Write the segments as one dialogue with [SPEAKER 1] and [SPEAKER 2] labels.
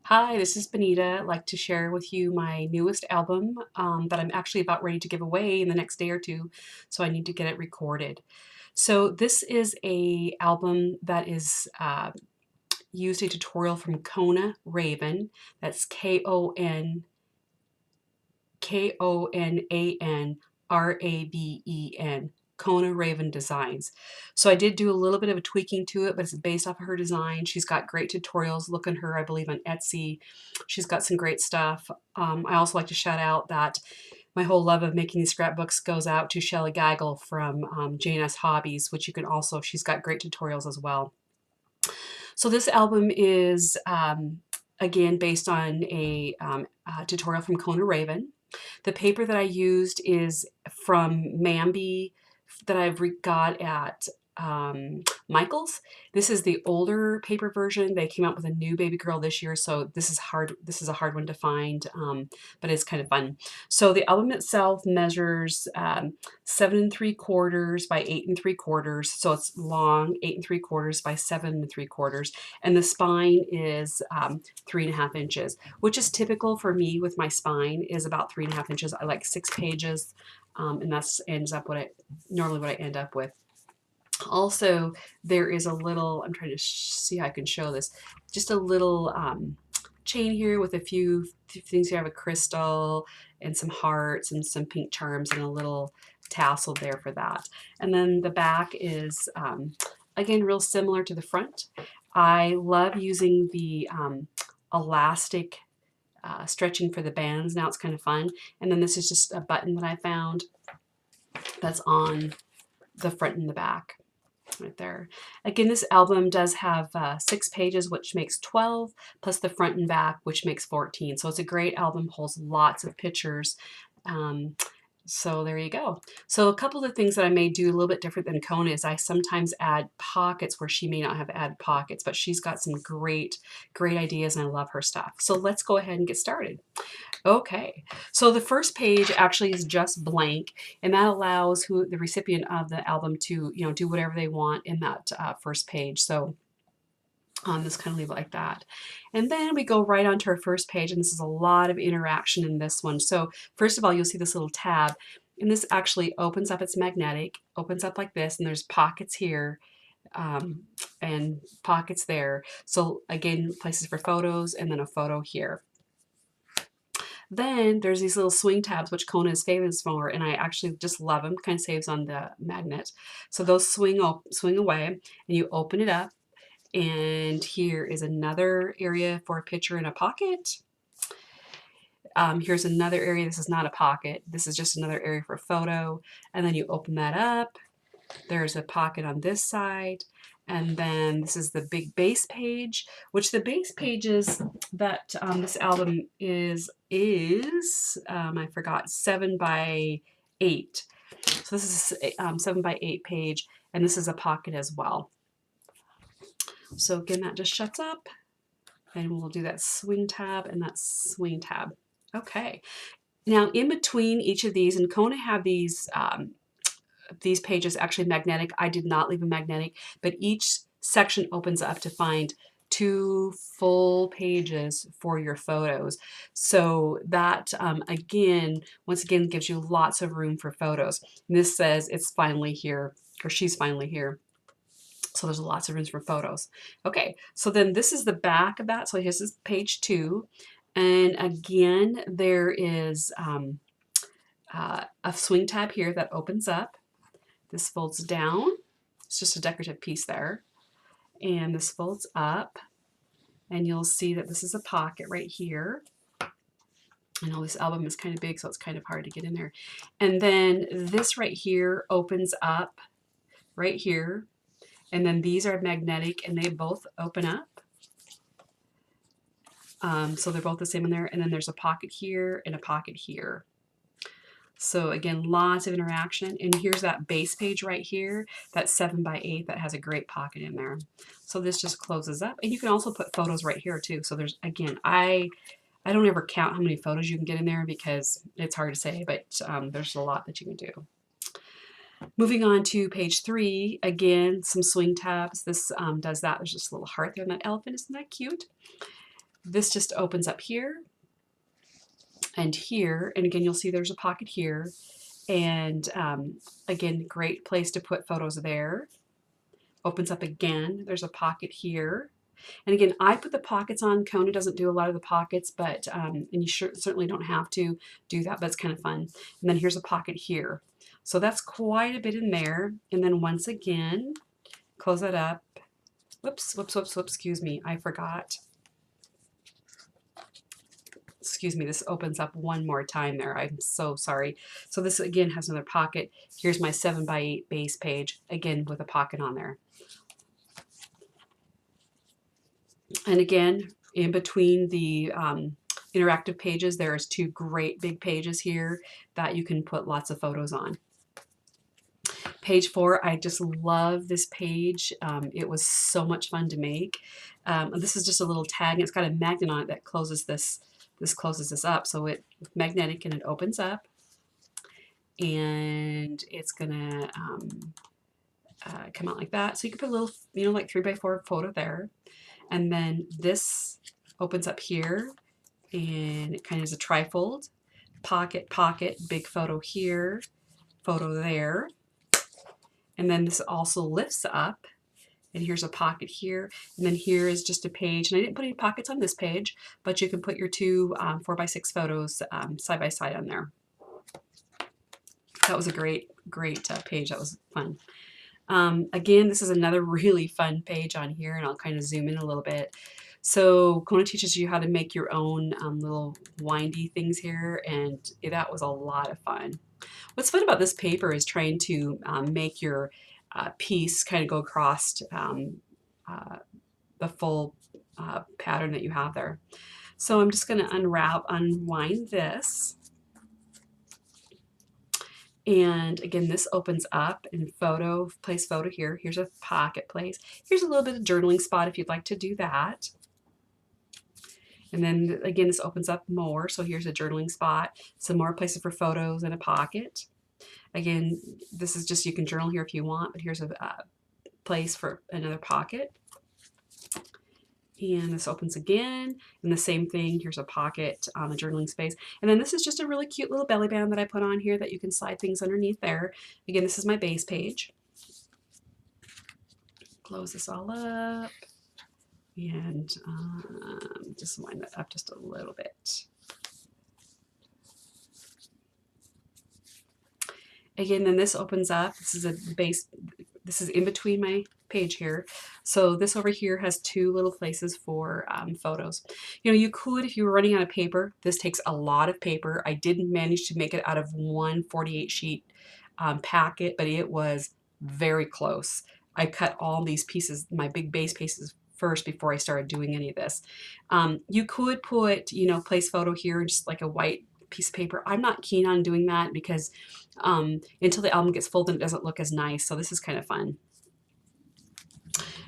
[SPEAKER 1] Hi, this is Benita. I'd like to share with you my newest album that I'm actually about ready to give away in the next day or two, so I need to get it recorded. So this is a album that is used a tutorial from Kona Raven. That's Konan Raven. Kona Raven Designs. So I did do a little bit of a tweaking to it, but it's based off of her design. She's got great tutorials. Look at her, I believe, on Etsy. She's got some great stuff. I also like to shout out that my whole love of making these scrapbooks goes out to Shelly Gaggle from Jane S. Hobbies, which you can also, she's got great tutorials as well. So this album is, again, based on a tutorial from Kona Raven. The paper that I used is from Mambi that I've got at Michael's. This is the older paper version. They came out with a new Baby Girl this year, so this is hard. This is a hard one to find, but it's kind of fun. So the album itself measures 7 3/4 by 8 3/4, so it's long, 8 3/4 by 7 3/4, and the spine is 3.5 inches, which is typical for me with my spine is about 3.5 inches. I like 6 pages, and that's ends up what I normally what I end up with. Also, there is a little, I'm trying to see how I can show this, just a little chain here with a few things. You have a crystal and some hearts and some pink charms and a little tassel there for that. And then the back is, again, real similar to the front. I love using the elastic stretching for the bands. Now it's kind of fun. And then this is just a button that I found that's on the front and the back. Right there. Again, this album does have 6 pages, which makes 12, plus the front and back, which makes 14. So it's a great album, holds lots of pictures. So there you go. So a couple of things that I may do a little bit different than Kona is I sometimes add pockets where she may not have added pockets, but she's got some great ideas and I love her stuff. So let's go ahead and get started. Okay, so the first page actually is just blank, and that allows the recipient of the album to, do whatever they want in that first page. So just kind of leave it like that. And then we go right onto our first page, and this is a lot of interaction in this one. So first of all, you'll see this little tab, and this actually opens up. It's magnetic, opens up like this, and there's pockets here and pockets there. So again, places for photos, and then a photo here. Then there's these little swing tabs, which Kona is famous for, and I actually just love them. Kind of saves on the magnet. So those swing away, and you open it up, and here is another area for a picture in a pocket. Here's another area. This is not a pocket. This is just another area for a photo. And then you open that up. There's a pocket on this side. And then this is the big base page, which the base pages that this album is I forgot, 7 by 8. So this is a 7 by 8 page, and this is a pocket as well. So again, that just shuts up, and we'll do that swing tab and that swing tab. Okay. Now in between each of these, and Kona have these pages actually magnetic. I did not leave them magnetic, but each section opens up to find 2 full pages for your photos. So that once again gives you lots of room for photos. And this says it's finally here, or she's finally here. So there's lots of rooms for photos. Okay, so then this is the back of that. So here's this page 2. And again, there is a swing tab here that opens up. This folds down. It's just a decorative piece there. And this folds up. And you'll see that this is a pocket right here. I know this album is kind of big, so it's kind of hard to get in there. And then this right here opens up right here. And then these are magnetic, and they both open up. So they're both the same in there. And then there's a pocket here and a pocket here. So again, lots of interaction. And here's that base page right here, that's 7 by 8, that has a great pocket in there. So this just closes up. And you can also put photos right here too. So there's, again, I don't ever count how many photos you can get in there because it's hard to say, but there's a lot that you can do. Moving on to page 3, again, some swing tabs. This does that. There's just a little heart there on that elephant. Isn't that cute? this just opens up here and here, and again you'll see there's a pocket here, and again, great place to put photos there. Opens up again, there's a pocket here. And again, I put the pockets on. Kona doesn't do a lot of the pockets, but and you certainly don't have to do that, but it's kind of fun. And then here's a pocket here. So that's quite a bit in there. And then once again, close that up. Whoops, whoops, whoops, whoops, excuse me, I forgot. Excuse me, this opens up one more time there. I'm so sorry. So this again has another pocket. Here's my 7x8 base page, again with a pocket on there. And again, in between the interactive pages, there's two great big pages here that you can put lots of photos on. Page 4, I just love this page. It was so much fun to make. This is just a little tag. It's got a magnet on it that closes this. This closes this up, so it's magnetic and it opens up, and it's gonna come out like that. So you can put a little, you know, like 3x4 photo there, and then this opens up here, and it kind of is a trifold, pocket, pocket, big photo here, photo there, and then this also lifts up. And here's a pocket here, and then here is just a page. And I didn't put any pockets on this page, but you can put your two 4x6 photos side by side on there. That was a great page. That was fun. Again, this is another really fun page on here, and I'll kind of zoom in a little bit. So Kona teaches you how to make your own little windy things here, and that was a lot of fun. What's fun about this paper is trying to make your piece kind of go across the full pattern that you have there. So I'm just going to unwind this. And again, this opens up in photo, place photo here. Here's a pocket place. Here's a little bit of journaling spot if you'd like to do that. And then again, this opens up more. So here's a journaling spot, some more places for photos and a pocket. Again, this is just, you can journal here if you want, but here's a place for another pocket. And this opens again, and the same thing, here's a pocket, a journaling space. And then this is just a really cute little belly band that I put on here that you can slide things underneath there. Again, this is my base page. Close this all up, and just wind that up just a little bit. Again, then this opens up. This is a base, this is in between my page here. So this over here has two little places for photos. You know, you could, if you were running out of paper, this takes a lot of paper. I didn't manage to make it out of one 48 sheet packet, but it was very close. I cut all these pieces, my big base pieces first before I started doing any of this. You could put, you know, place photo here, just like a white piece of paper. I'm not keen on doing that because until the album gets folded, it doesn't look as nice. So this is kind of fun.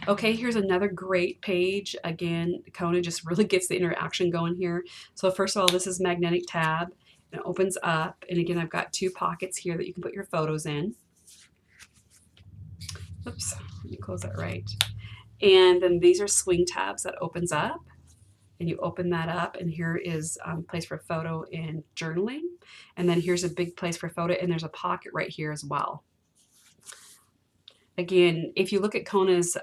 [SPEAKER 1] Okay, here's another great page. Again, Kona just really gets the interaction going here. So first of all, this is magnetic tab. It opens up, and again, I've got two pockets here that you can put your photos in. Oops, let me close that right. And then these are swing tabs that opens up, and you open that up, and here is a place for photo and journaling. And then here's a big place for photo, and there's a pocket right here as well. Again, if you look at Kona's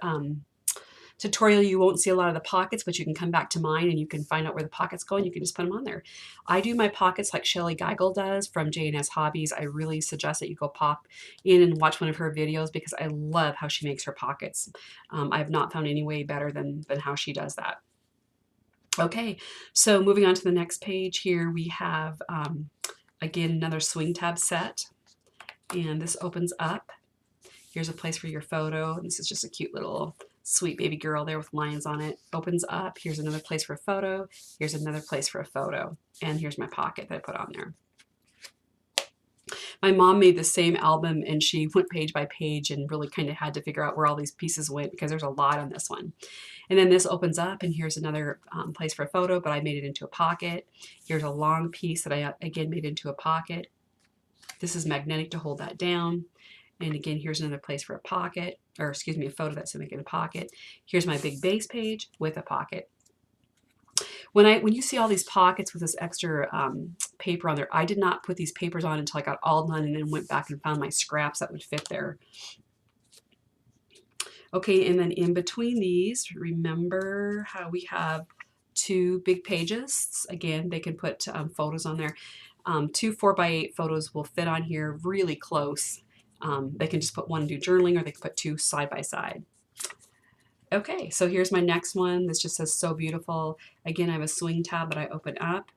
[SPEAKER 1] tutorial, you won't see a lot of the pockets, but you can come back to mine and you can find out where the pockets go, and you can just put them on there. I do my pockets like Shelly Geigel does from J&S Hobbies. I really suggest that you go pop in and watch one of her videos because I love how she makes her pockets. I've not found any way better than how she does that. Okay, so moving on to the next page here, we have, again, another swing tab set, and this opens up. Here's a place for your photo. This is just a cute little sweet baby girl there with lions on it. Opens up. Here's another place for a photo. Here's another place for a photo. And here's my pocket that I put on there. My mom made the same album, and she went page by page and really kind of had to figure out where all these pieces went because there's a lot on this one. And then this opens up, and here's another place for a photo, but I made it into a pocket. Here's a long piece that I, again, made into a pocket. This is magnetic to hold that down. And again, here's another place for a pocket, or excuse me, a photo that's in a pocket. Here's my big base page with a pocket. When you see all these pockets with this extra paper on there, I did not put these papers on until I got all done and then went back and found my scraps that would fit there. Okay, and then in between these, remember how we have two big pages. Again, they can put photos on there. Two 4x8 photos will fit on here really close. They can just put one and do journaling, or they can put two side by side. Okay, so here's my next one. This just says so beautiful. Again, I have a swing tab that I open up.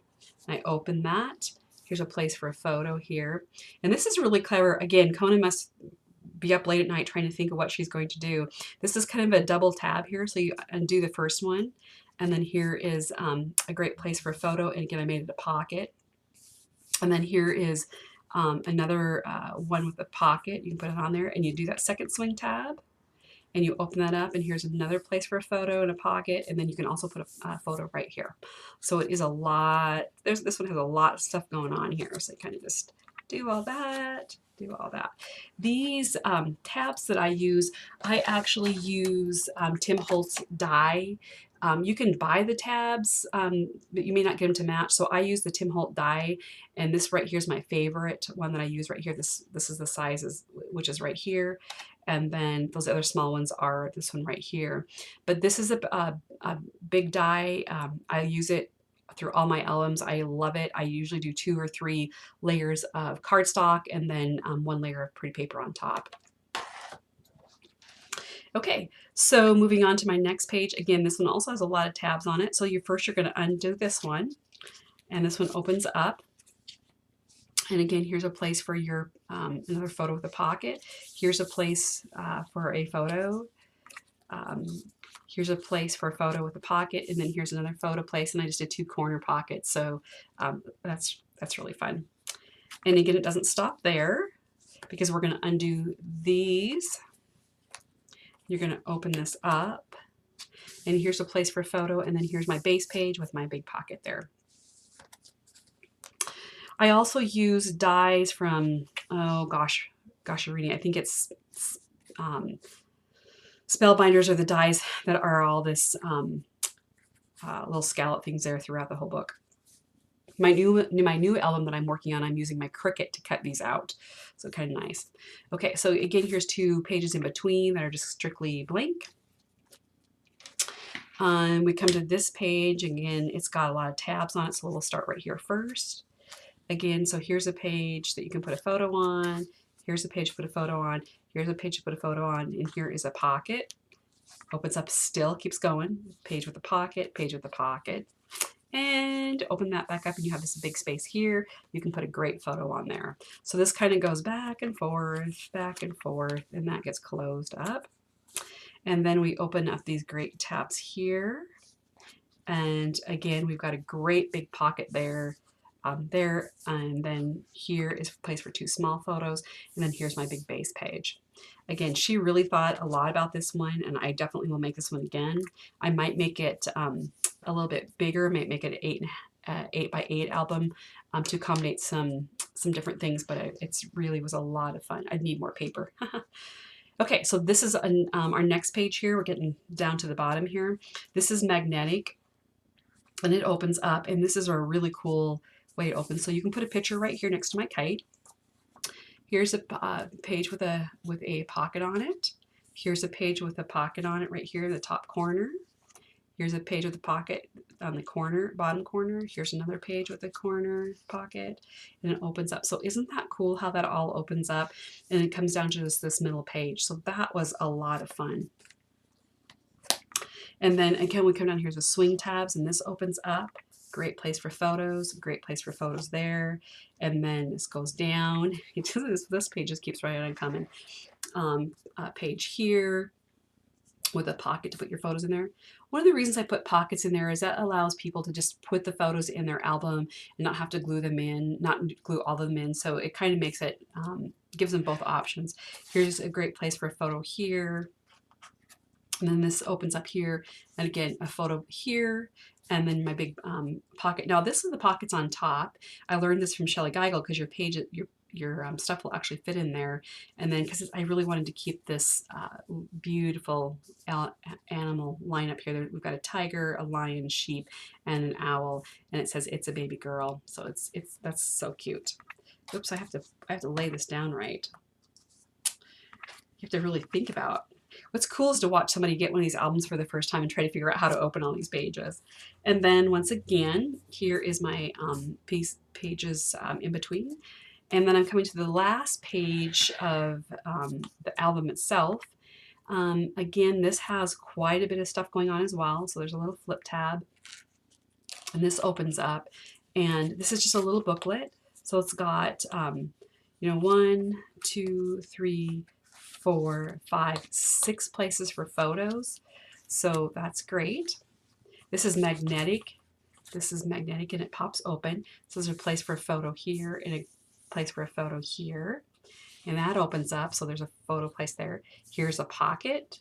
[SPEAKER 1] I open that. Here's a place for a photo here. And this is really clever. Again, Kona must be up late at night trying to think of what she's going to do. This is kind of a double tab here, so you undo the first one. And then here is a great place for a photo. And again, I made it a pocket. And then here is another one with a pocket. You can put it on there, and you do that second swing tab. And you open that up, and here's another place for a photo and a pocket, and then you can also put a photo right here. So it is a lot. This one has a lot of stuff going on here, so you kind of just do all that, do all that. These tabs that I use, I actually use Tim Holtz die. You can buy the tabs, but you may not get them to match. So I use the Tim Holtz die, and this right here is my favorite one that I use right here. This is the size, which is right here. And then those other small ones are this one right here. But this is a big die. I use it through all my albums. I love it. I usually do 2 or 3 layers of cardstock and then 1 layer of pretty paper on top. Okay, so moving on to my next page. Again, this one also has a lot of tabs on it. So you're going to undo this one, and this one opens up. And again, here's a place for your another photo with a pocket. Here's a place for a photo. Here's a place for a photo with a pocket, and then here's another photo place. And I just did 2 corner pockets, so that's really fun. And again, it doesn't stop there, because we're going to undo these. You're going to open this up, and here's a place for a photo, and then here's my base page with my big pocket there. I also use dies from, oh gosh, Irene, I think it's Spellbinders, are the dies that are all this little scallop things there throughout the whole book. My new album that I'm working on, I'm using my Cricut to cut these out, so kind of nice. Okay, so again, here's 2 pages in between that are just strictly blank. We come to this page. Again, it's got a lot of tabs on it, so we'll start right here first. Again, so here's a page that you can put a photo on. Here's a page to put a photo on. Here's a page to put a photo on. And here is a pocket. Opens up still, keeps going. Page with a pocket, page with a pocket. And open that back up, and you have this big space here. You can put a great photo on there. So this kind of goes back and forth, and that gets closed up. And then we open up these great tabs here. And again, we've got a great big pocket there. There, and then here is a place for 2 small photos, and then here's my big base page. Again, she really thought a lot about this one, and I definitely will make this one again. I might make it a little bit bigger, might make it an 8x8 album to accommodate some different things, but it really was a lot of fun. I'd need more paper. Okay, so this is our next page here. We're getting down to the bottom here. This is magnetic, and it opens up, and this is a really cool way it opens. So you can put a picture right here next to my kite. Here's a page with a pocket on it. Here's a page with a pocket on it right here in the top corner. Here's a page with a pocket on the corner, bottom corner. Here's another page with a corner pocket, and it opens up. So isn't that cool how that all opens up, and it comes down to just this middle page. So that was a lot of fun. And then again, we come down here to swing tabs, and this opens up. Great place for photos, great place for photos there. And then this goes down. This page just keeps right on coming. Page here with a pocket to put your photos in there. One of the reasons I put pockets in there is that allows people to just put the photos in their album and not have to glue them in, not glue all of them in. So it kind of makes it, gives them both options. Here's a great place for a photo here. And then this opens up here, and again, a photo here, and then my big pocket. Now this is the pockets on top. I learned this from Shelley Geigel, because your your stuff will actually fit in there. And then, because I really wanted to keep this beautiful animal line up here. We've got a tiger, a lion, sheep, and an owl, and it says "It's a baby girl." So that's so cute. Oops, I have to lay this down right. You have to really think about. What's cool is to watch somebody get one of these albums for the first time and try to figure out how to open all these pages. And then once again, here is my pages in between. And then I'm coming to the last page of the album itself. Again, this has quite a bit of stuff going on as well. So there's a little flip tab, and this opens up, and this is just a little booklet. So it's got, you know, 1, 2, 3, 4, 5, 6 places for photos. So that's great. This is magnetic. This is magnetic and it pops open. So there's a place for a photo here and a place for a photo here. And that opens up, so there's a photo place there. Here's a pocket.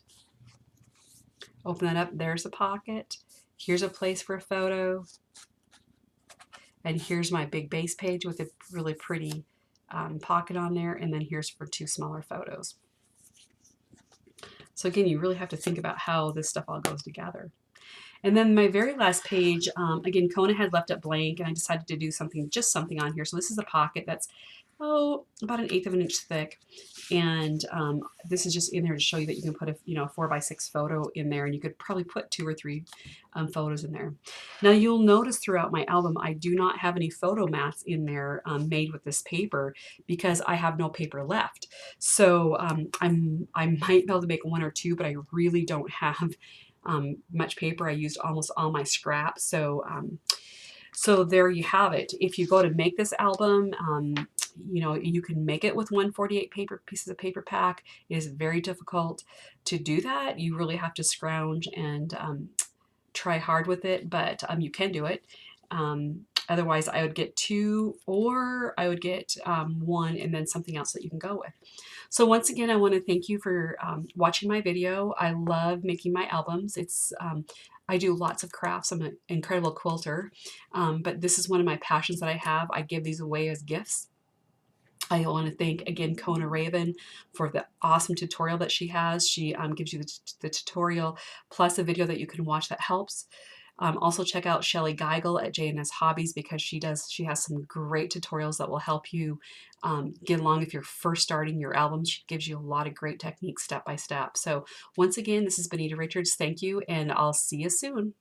[SPEAKER 1] Open that up, there's a pocket. Here's a place for a photo. And here's my big base page with a really pretty pocket on there. And then here's for 2 smaller photos. So again, you really have to think about how this stuff all goes together. And then my very last page, again, Kona had left it blank, and I decided to do just something on here. So this is a pocket that's, about 1/8 of an inch thick. And this is just in there to show you that you can put a 4x6 photo in there, and you could probably put 2 or 3 photos in there. Now you'll notice throughout my album, I do not have any photo mats in there made with this paper because I have no paper left. So I might be able to make 1 or 2, but I really don't have much paper. I used almost all my scraps. So there you have it. If you go to make this album, you can make it with 1/48 pieces of paper pack. It is very difficult to do that. You really have to scrounge and try hard with it, but you can do it. Otherwise, I would get 2, or I would get 1 and then something else that you can go with. So once again, I want to thank you for watching my video. I love making my albums. I do lots of crafts. I'm an incredible quilter, but this is one of my passions that I have. I give these away as gifts. I want to thank again Kona Raven for the awesome tutorial that she has. She gives you the tutorial plus a video that you can watch that helps. Also check out Shelly Geigel at J&S Hobbies because she has some great tutorials that will help you get along if you're first starting your album. She gives you a lot of great techniques step by step. So once again, this is Benita Richards. Thank you, and I'll see you soon.